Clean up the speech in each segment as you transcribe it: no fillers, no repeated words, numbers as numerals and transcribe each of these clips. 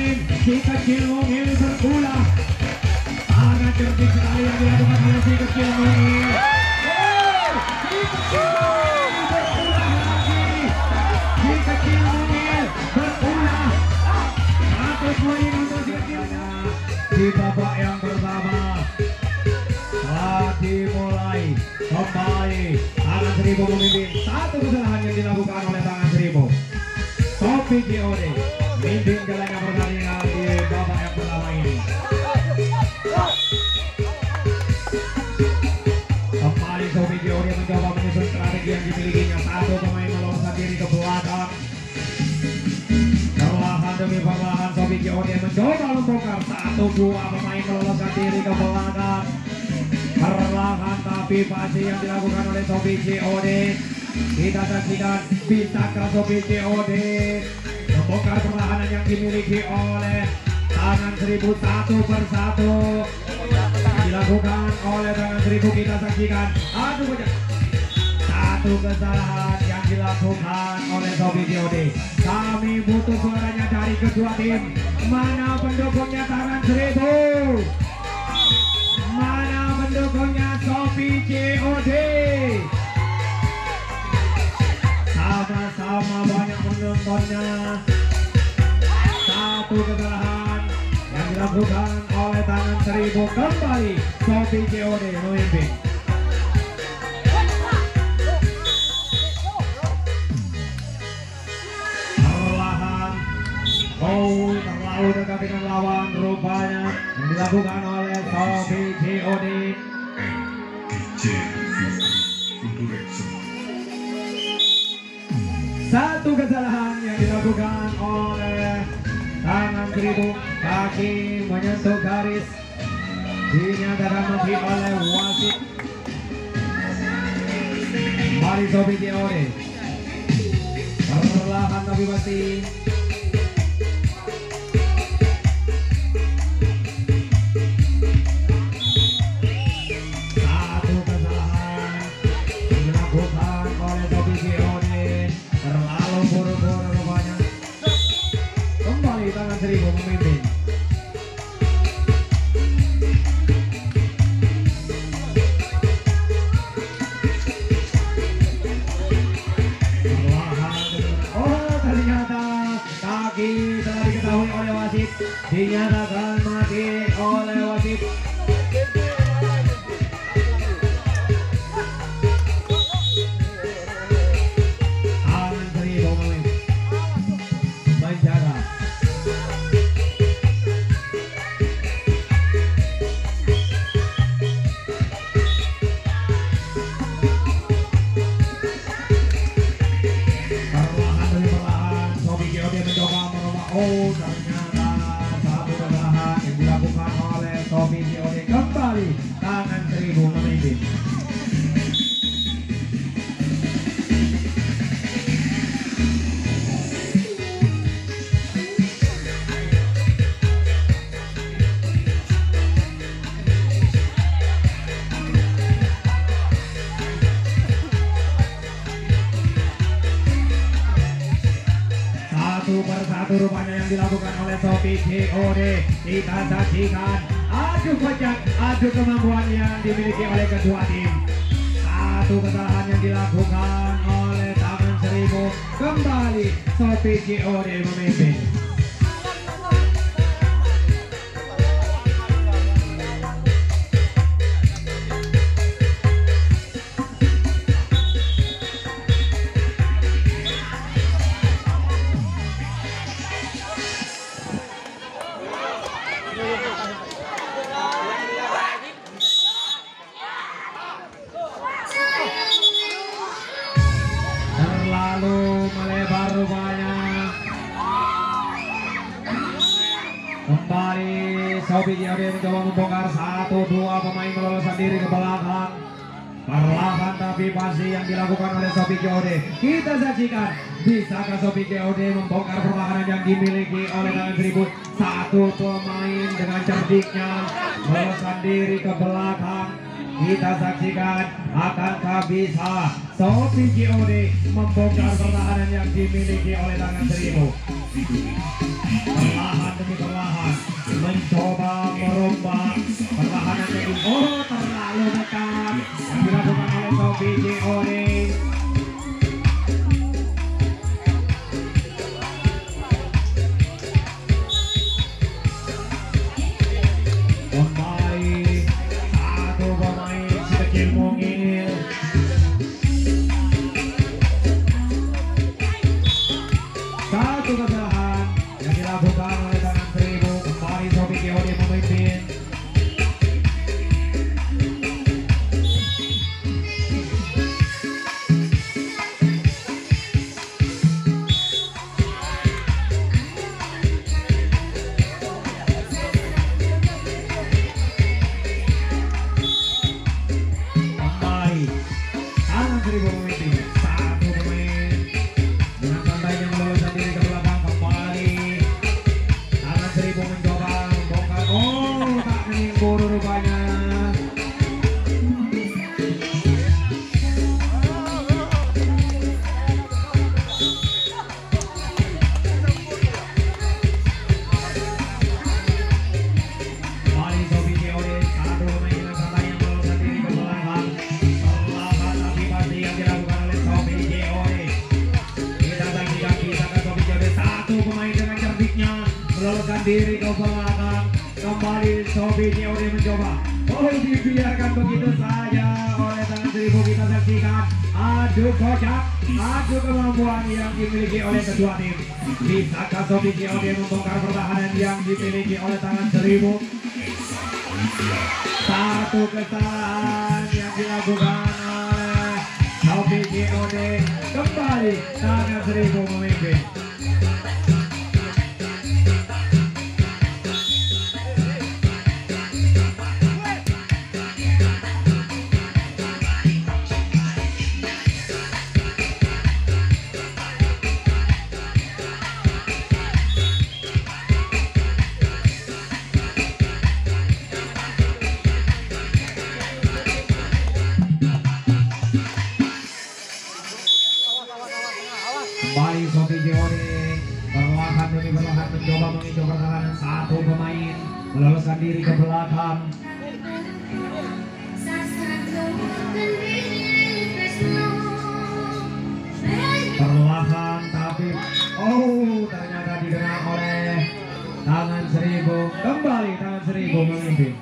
pemain si kecil Mungil berulah. Sangat cerdik sekali yang dilakukan oleh si kecil Mungil. Si kecil Mungil berulah lagi. Si kecil Mungil berulah. 1 poin untuk si kecilnya. Di babak yang pertama telah dimulai. Kembali Tangan Seribu memimpin. 1 kesalahan yang dilakukan oleh Tangan Seribu. Sofi JOD memimpin jalannya pertandingan di babak yang pertama ini. Kembali Sofi JOD mencoba menyusun strategi yang dimilikinya. 1 pemain meloloskan diri ke belakang. Perlahan demi perlahan Sofi JOD mencoba membongkar. 1-2 pemain meloloskan diri ke belakang. Perlahan tapi pasti yang dilakukan oleh Sofi JOD. Kita saksikan bisakah Sofi JOD membongkar perlahanan yang dimiliki oleh Tangan Seribu 1 persatu. Dilakukan oleh Tangan Seribu, kita saksikan. Aduh banyak. 1 kesalahan yang dilakukan oleh Sofi JOD. Kami butuh suaranya dari kedua tim. Mana pendukungnya Tangan Seribu? Mana pendukungnya Sofi JOD? Sama-sama banyak penontonnya. 1 kesalahan yang dilakukan oleh Tangan Seribu. Kembali Sofi JOD memimpin. Perlahan terlalu dekat dengan lawan rupanya yang dilakukan oleh Sofi JOD. 1 kesalahan yang dilakukan oleh Tangan Seribu. Kaki menyentuh garis, dinyatakan mati oleh wasit. Mari Sofi JOD perlahan tapi pasti. Tangan Seribu memimpin. Ternyata kaki telah diketahui oleh wasit, dinyatakan mati oleh wasit. Tangan Seribu memimpin. Menjaga. Oh, ternyata 1 kesalahan yang dilakukan oleh Sofi JOD. Kembali Tangan Seribu memimpin. Persatu rupanya yang dilakukan oleh Sofi JOD. Kita saksikan adu kocak, adu kemampuan yang dimiliki oleh kedua tim. 1 kesalahan yang dilakukan oleh Tangan Seribu. Kembali Sofi JOD memimpin. Terlalu melebar rupanya. Kembali Sofi JOD mencoba membongkar. 1-2 pemain meloloskan diri ke belakang. Perlahan tapi pasti yang dilakukan oleh Sofi JOD. Kita saksikan bisakah Sofi JOD membongkar pertahanan yang dimiliki oleh Tangan Seribu. 1 pemain dengan cerdiknya meloloskan diri ke belakang. Kita saksikan akankah bisa Sofi JOD membongkar pertahanan yang dimiliki oleh Tangan Seribu. Perlahan demi Sobi COD. Kembali satu pemain si kecil mungil. Satu kesalahan yang dilakukan oleh tangan Seribu. Kembali Sobi COD memimpin. Meloloskan diri ke belakang. Kembali Sobi COD mencoba. Oh, dibiarkan begitu saja oleh tangan Seribu. Kita saksikan adu kocak, adu kemampuan yang dimiliki oleh kedua tim. Bisakah Sobi COD membongkar pertahanan yang dimiliki oleh tangan Seribu? Satu kesalahan yang dilakukan oleh Sobi COD. Kembali tangan Seribu memimpin. Kembali Sobi COD perlahan demi perlahan mencoba menginjau pertahanan. Satu pemain meloloskan diri ke belakang. Perlahan tapi ternyata digerak oleh tangan Seribu. Kembali tangan Seribu memimpin.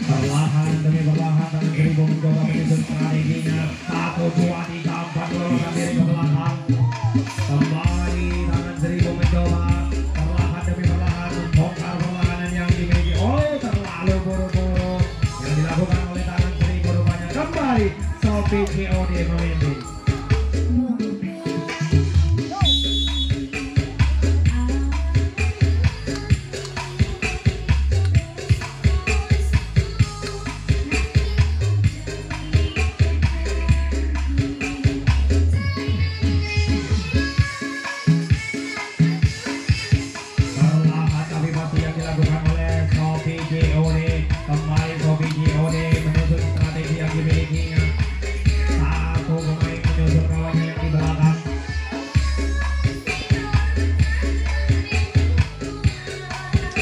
Perlahan demi perlahan tangan Seribu mencoba menyusun strateginya. 1, 2, 3, 4 meloloskan diri ke belakang. Kembali tangan Seribu mencoba perlahan demi perlahan membongkar perlahanan yang dimiliki. Terlalu buru-buru yang dilakukan oleh tangan Seribu rupanya. Kembali Sobi COD memimpin. Kembali Sobi COD menyusun strategi yang dimilikinya. Satu pemain menyusun kawannya yang di belakang.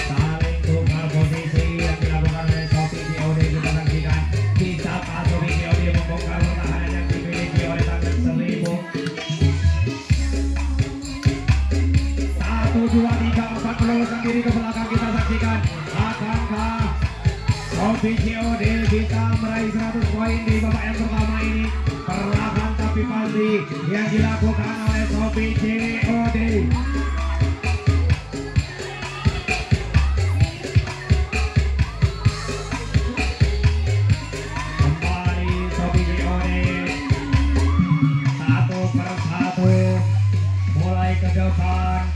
Saling tukar posisi yang dilakukan oleh Sobi COD. Kita saksikan bisakah Sobi COD membongkar pertahanan yang dimiliki oleh tangan Seribu. 1, 2, 3, 4 meloloskan diri ke belakang. Kita saksikan akankah Sobi COD bisa meraih 100 poin di babak yang pertama ini. Perlahan tapi pasti yang dilakukan oleh Sobi COD. Kembali Sobi COD. 1/1 mulai ke depan.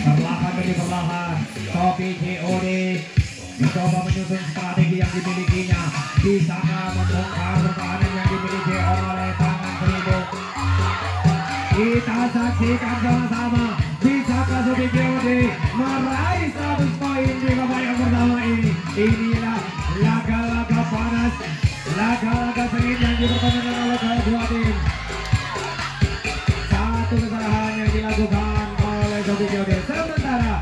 Perlahan demi perlahan Sobi COD mencoba menyusun strategi yang dimilikinya. Bisakah membongkar pertahanan yang dimiliki oleh tangan Seribu? Kita saksikan sama-sama. Bisakah Sobi COD meraih 100 poin di di babak yang pertama ini. Inilah laga-laga panas, laga-laga sengit yang dipertandingkan oleh kedua tim. Satu kesalahan yang dilakukan oleh Sobi JOD. Sementara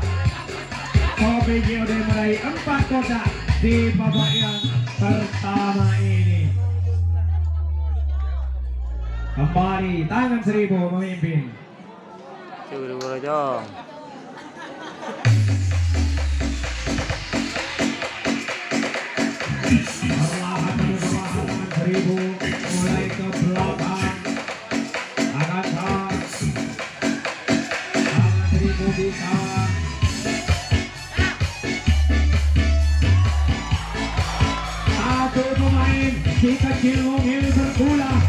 Sobi JOD meraih 4 kotak di babak yang pertama ini. Kembali Tangan Seribu memimpin. Curu dong. Perlahan Tangan Seribu mulai ke belakang. Akan Tangan Seribu bisa. Satu pemain si kecil Mungil berulah.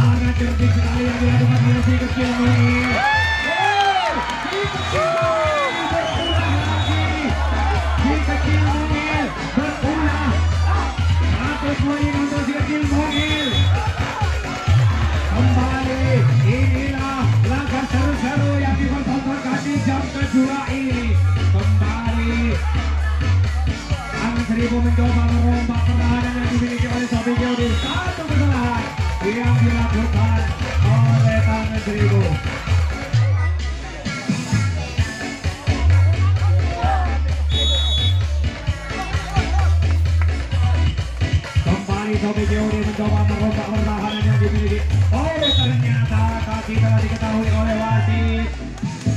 Sangat cerdik sekali yang dilakukan oleh si kecil Mungil. Si kecil Mungil berulah lagi. Si kecil Mungil berulah. 100 poin untuk si kecil Mungil. Kembali inilah langkah seru-seru yang dipertontonkan di jam kedua ini. Kembali Tangan Seribu mencoba merombak pertahanan yang dimiliki oleh Sobi JOD. Satu kesalahan yang dilakukan oleh Tangan Seribu. Kembali Sobi JOD mencoba merombak pertahanan yang dimiliki. Oh, ternyata kaki telah diketahui oleh wasit.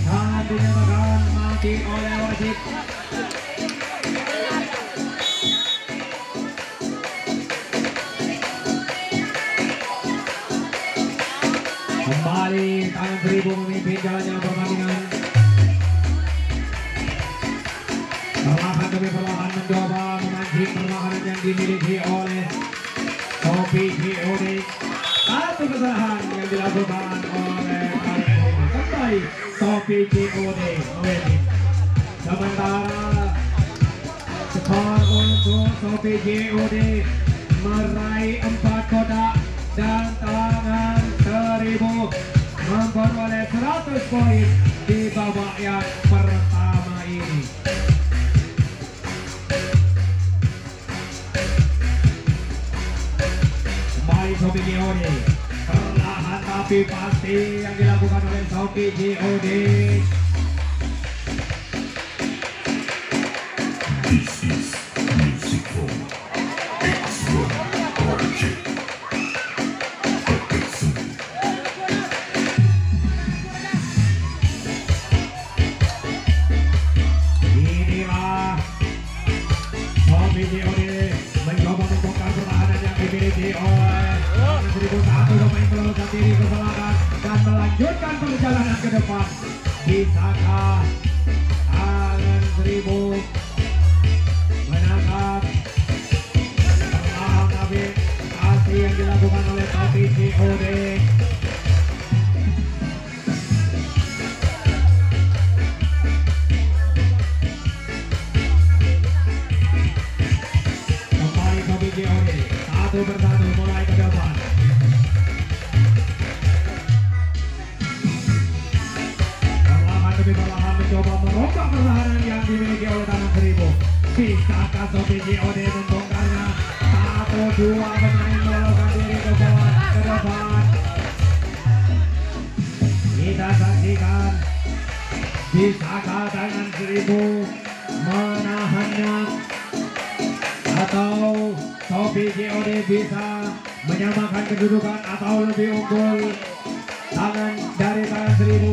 Tangan dinyatakan mati oleh wasit. Kembali Tangan Seribu memimpin jalannya pertandingan. Perlahan demi perlahan mencoba memancing perlahanan yang dimiliki oleh Sobi JOD. Satu kesalahan yang dilakukan oleh kembali Sobi JOD memimpin. Sementara skor untuk Sobi JOD meraih 4 kotak dan Tangan Seribu memperoleh 100 poin di babak yang pertama ini. Kembali Sobi JOD, perlahan tapi pasti yang dilakukan oleh Sobi JOD. Inilah Sobi JOD mencoba membongkar pertahanan yang dimiliki oleh Tangan Seribu. Satu pemain meloloskan diri ke belakang dan melanjutkan perjalanan ke depan. Bisakah Tangan Seribu menangkap perlahan tapi pasti yang dilakukan oleh Sobi JOD. Kembali Sobi JOD, satu persatu mulai ke depan. Perlahan demi perlahan mencoba merombak pertahanan yang dimiliki oleh Tangan Seribu. Bisakah Sobi JOD membongkarnya? 1-2 pemain meloloskan diri ke bawah ke depan. Kita saksikan bisakah Tangan Seribu menahannya atau Sobi JOD bisa menyamakan kedudukan atau lebih unggul dari Tangan Seribu.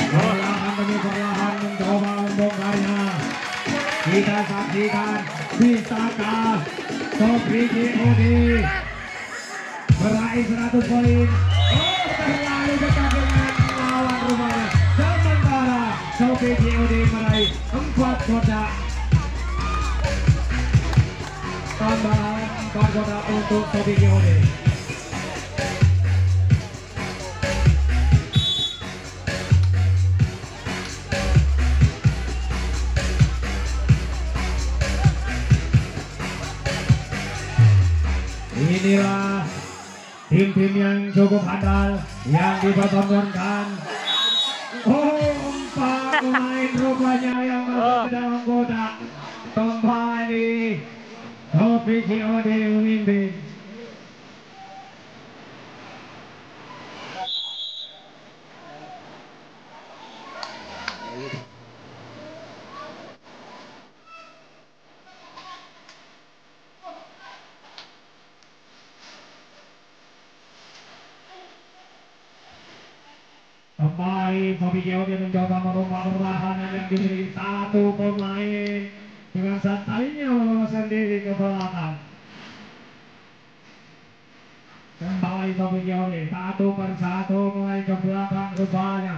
Perlahan demi perlahan mencoba membongkarnya. Kita saksikan bisakah Sobi JOD meraih 100 poin. Oh, terlalu dekat dengan lawan rumahnya. Sementara Sobi JOD meraih 4 kotak. Tambahan 4 kotak untuk Sobi JOD. Inilah tim-tim yang cukup handal yang dipertontonkan. Oh, pemain rupanya yang masuk ke dalam kotak. Kembali Topi COD memimpin. Kembali Topi COD mencoba merubah pertahanan yang dimiliki satu pemain dengan santainya meloloskan diri ke belakang. Kembali Topi COD satu persatu mulai ke belakang rupanya.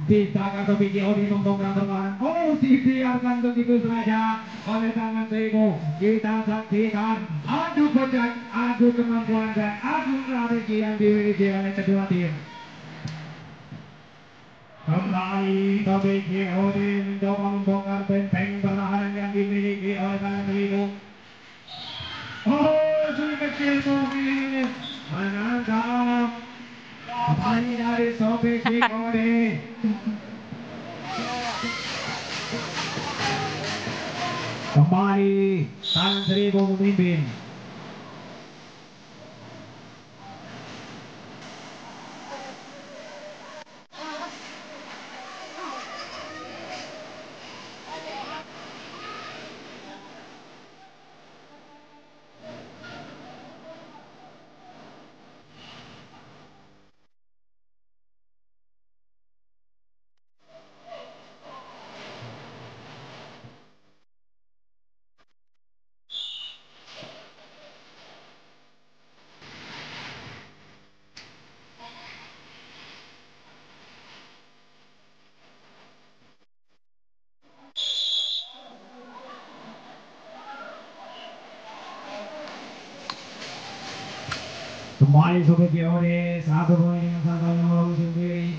Bisakah Topi COD membongkar pertahanan? Oh, dibiarkan begitu saja oleh tangan Seribu. Kita saksikan adu kocak, adu kemampuan dan adu strategi yang dimiliki oleh kedua tim. Kembali Topi COD mencoba membongkar benteng pertahanan yang dimiliki oleh tangan Seribu. Oh, sulit kecil mungkin menangkap pemain dari Topi COD. Kembali tangan Seribu memimpin. Kembali Sobat COD, satu poin dengan santai melalui sendiri.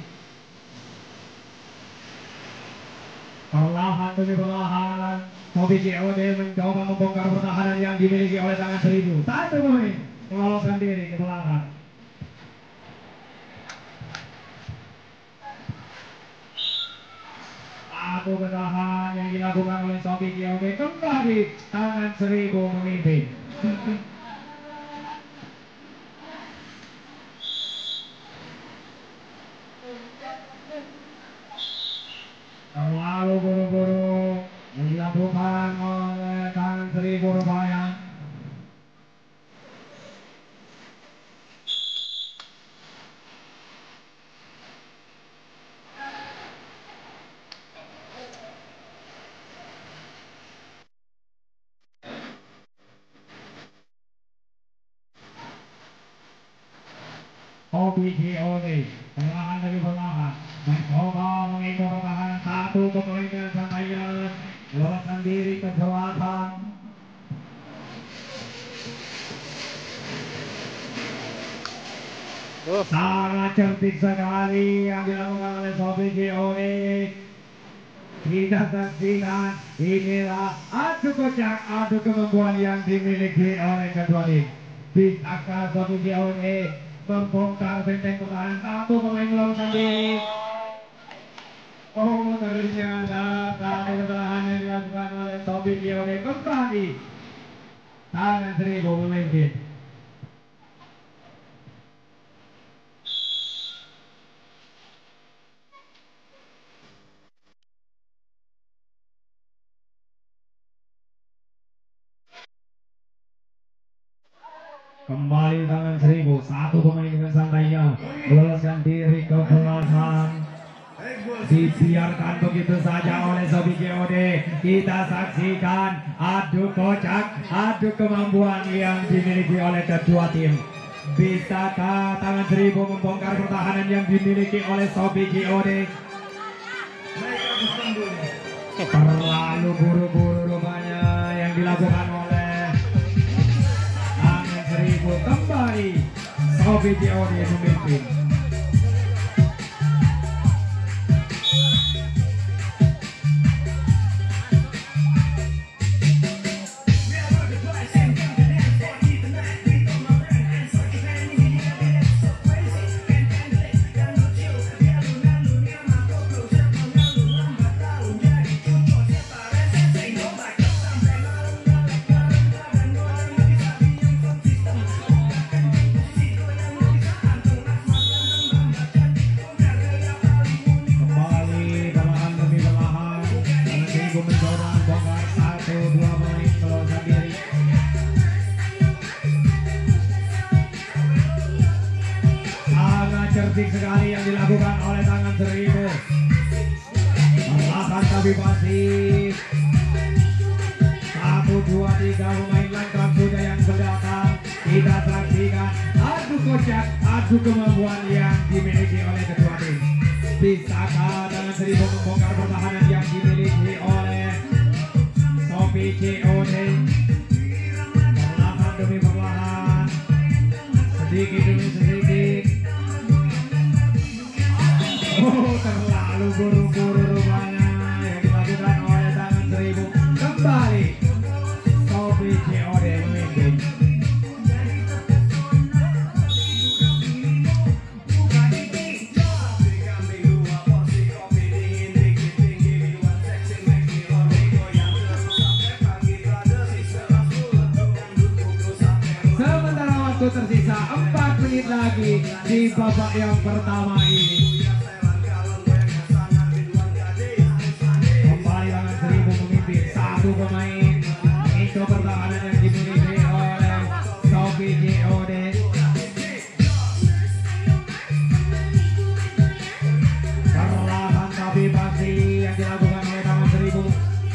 Perlahan demi perlahan, Sobat COD mencoba membongkar pertahanan yang dimiliki oleh tangan Seribu. Satu poin meloloskan diri ke belakang. Satu pertahanan yang dilakukan oleh Sobat COD, kembali tangan Seribu memimpin. Terlalu buru-buru dilakukan oleh tangan Seribu rupanya. Topi COD perlahan demi perlahan mencoba mengikut pertahanan satu pemain dengan santainya meloloskan diri ke belakang. Sangat cerdik sekali yang dilakukan oleh Topi COD. Kita saksikan inilah adu kocak, adu kemampuan yang dimiliki oleh kedua tim. Bisakah Topi COD membongkar benteng pertahanan satu pemain meloloskan diri? Oh, ternyata satu pertahanan yang dilakukan oleh Topi COD kembali tangan Seribu memimpin. Kembali tangan Seribu, satu pemain dengan santainya meloloskan diri ke belakang. Dibiarkan begitu saja oleh Topi COD. Kita saksikan adu kocak, adu kemampuan yang dimiliki oleh kedua tim. Bisakah tangan Seribu membongkar pertahanan yang dimiliki oleh Topi COD? Terlalu buru-buru rupanya yang dilakukan oleh tangan Seribu. Kembali Topi COD memimpin. asik sekali yang dilakukan oleh tangan 1000. Perlahan tapi masih 1, 2, 3 pemain lengkap sudah yang berdatang. Kita saksikan adu kocak, adu kemampuan yang dimiliki oleh kedua tim. Bisakah tangan 1000 membongkar pertahanan yang dimiliki oleh Sobi COD? Perlahan demi perlahan, sedikit demi sedikit. Oh, terlalu buru-buru rupanya yang dilakukan oleh tangan 1000. Kembali Sobi COD memimpin. Sementara waktu tersisa 4 menit lagi di babak yang pertama ini. Kembali tangan 1000 memimpin. Satu pemain itu pertahanan yang dimiliki oleh Sobi COD. Perlahan tapi pasti yang dilakukan oleh tangan 1000.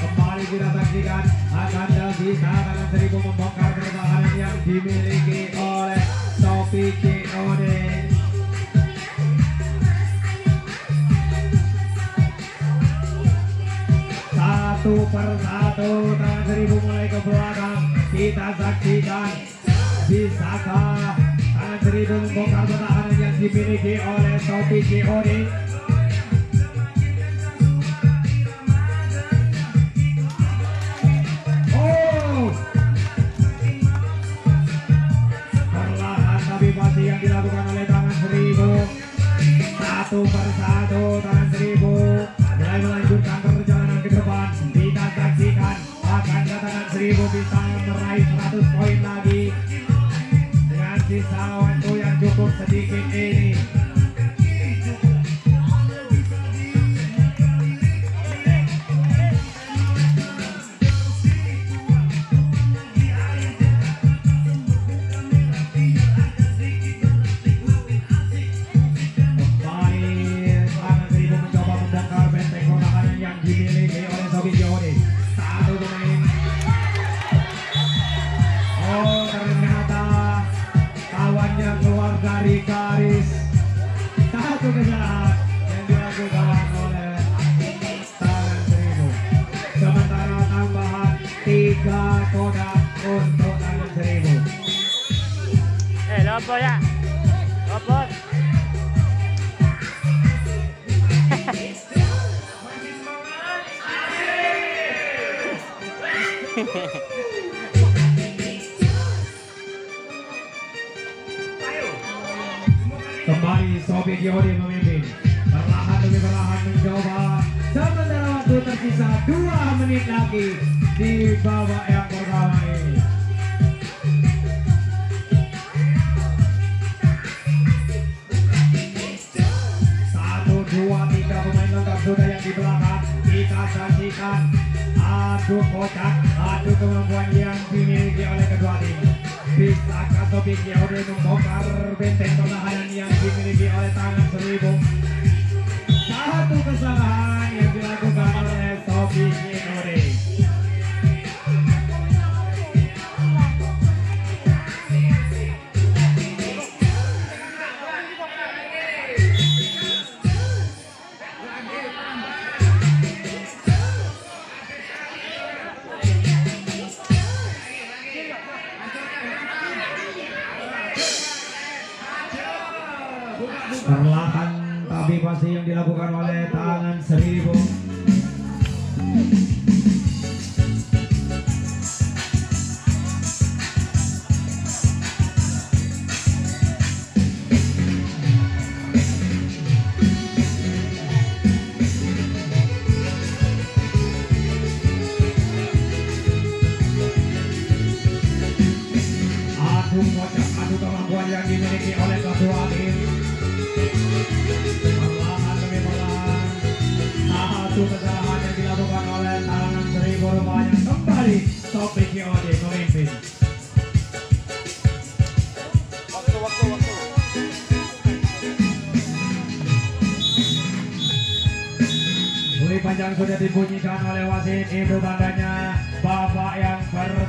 Kembali kita saksikan akan bisa tangan 1000 membongkar pertahanan yang dimiliki oleh Sobi COD. Satu per satu tangan 1000 mulai ke belakang. Kita saksikan bisakah tangan 1000 membongkar pertahanan yang dimiliki oleh Sobi COD. Perlahan tapi pasti yang dilakukan oleh tangan 1000. Satu per satu tangan 1000 mulai melanjutkan perjalanan ke depan. Kita saksikan akan tangan 1000 bisa meraih 100 poin lagi dengan sisa waktu yang cukup sedikit ini. Dimiliki oleh Sobi COD. Satu pemain. Oh, ternyata kawannya keluar dari garis. Satu kesalahan yang dilakukan oleh tangan 1000. Sementara tambahan 3 kodak untuk tangan 1000. Lopo ya. Lopo. Kembali Sobi COD memimpin. Perlahan demi perlahan mencoba. Sementara waktu tersisa 2 menit lagi di babak yang pertama ini. Satu, 2, 3 pemain lengkap sudah yang di belakang. Kita saksikan adu kocak, adu kemampuan yang dimiliki oleh kedua tim. Bisakah Sobi COD membongkar benteng pertahanan yang dimiliki oleh tangan 1000? Satu kesalahan yang dilakukan oleh Sobi COD. Perlahan tapi pasti yang dilakukan oleh tangan 1000. Adu kocak, adu kemampuan yang dimiliki oleh kedua tim. Perlahan demi perlahan, satu kesalahan yang dilakukan oleh tangan 1000 rupanya. Kembali Sobi COD memimpin. Waktu. keranjang sudah dibunyikan oleh wasit. Itu tandanya babak yang pertama.